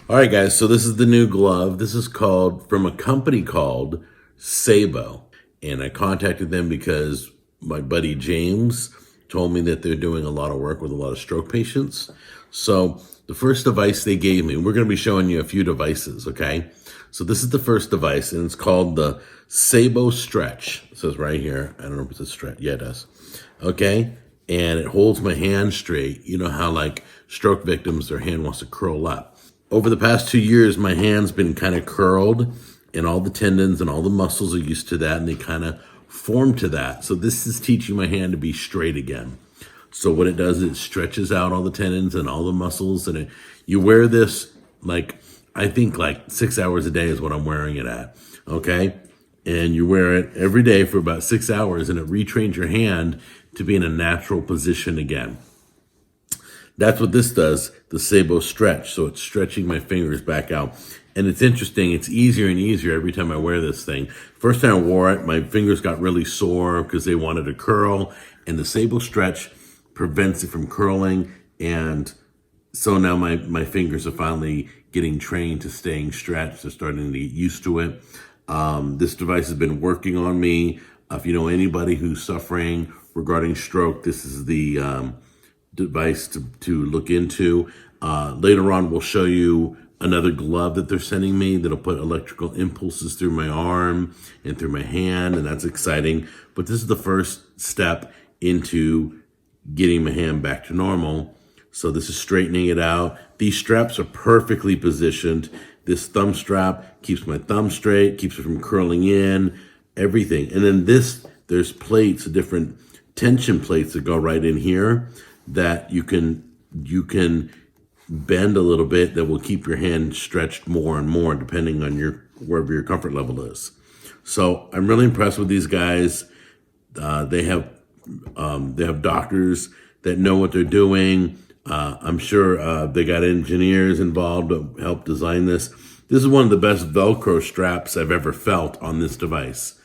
All right, guys, so this is the new glove. This is called from a company called Saebo. And I contacted them because my buddy James told me that they're doing a lot of work with a lot of stroke patients. So the first device they gave me, we're going to be showing you a few devices, okay? So this is the first device, and it's called the Saebo Stretch. It says right here. I don't know if it's a stretch. Yeah, it does. Okay? And it holds my hand straight. You know how like stroke victims, their hand wants to curl up. Over the past 2 years, my hand's been kind of curled, and all the tendons and all the muscles are used to that, and they kind of form to that. So this is teaching my hand to be straight again. So what it does is it stretches out all the tendons and all the muscles, and you wear this like, I think like 6 hours a day is what I'm wearing it at, okay? And you wear it every day for about 6 hours, and it retrains your hand to be in a natural position again. That's what this does, the Saebo Stretch. So it's stretching my fingers back out. And it's interesting, it's easier and easier every time I wear this thing. First time I wore it, my fingers got really sore because they wanted to curl. And the Saebo Stretch prevents it from curling. And so now my fingers are finally getting trained to staying stretched. They're starting to get used to it. This device has been working on me. If you know anybody who's suffering regarding stroke, this is the device to look into. Later on, we'll show you another glove that they're sending me that'll put electrical impulses through my arm and through my hand, and that's exciting. But this is the first step into getting my hand back to normal. So this is straightening it out. These straps are perfectly positioned. This thumb strap keeps my thumb straight, keeps it from curling in, everything. And then there's plates, different tension plates that go right in here that you can bend a little bit that will keep your hand stretched more and more depending on wherever your comfort level is. So I'm really impressed with these guys. They have doctors that know what they're doing. I'm sure they got engineers involved to help design this. This is one of the best Velcro straps I've ever felt on this device.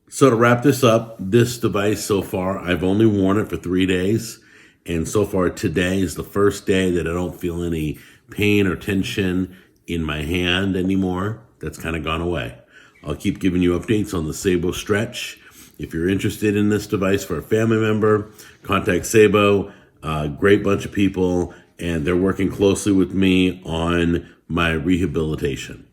So to wrap this up, this device so far, I've only worn it for 3 days. And so far today is the first day that I don't feel any pain or tension in my hand anymore. That's kind of gone away. I'll keep giving you updates on the Saebo Stretch. If you're interested in this device for a family member, contact Saebo. Great bunch of people, and they're working closely with me on my rehabilitation.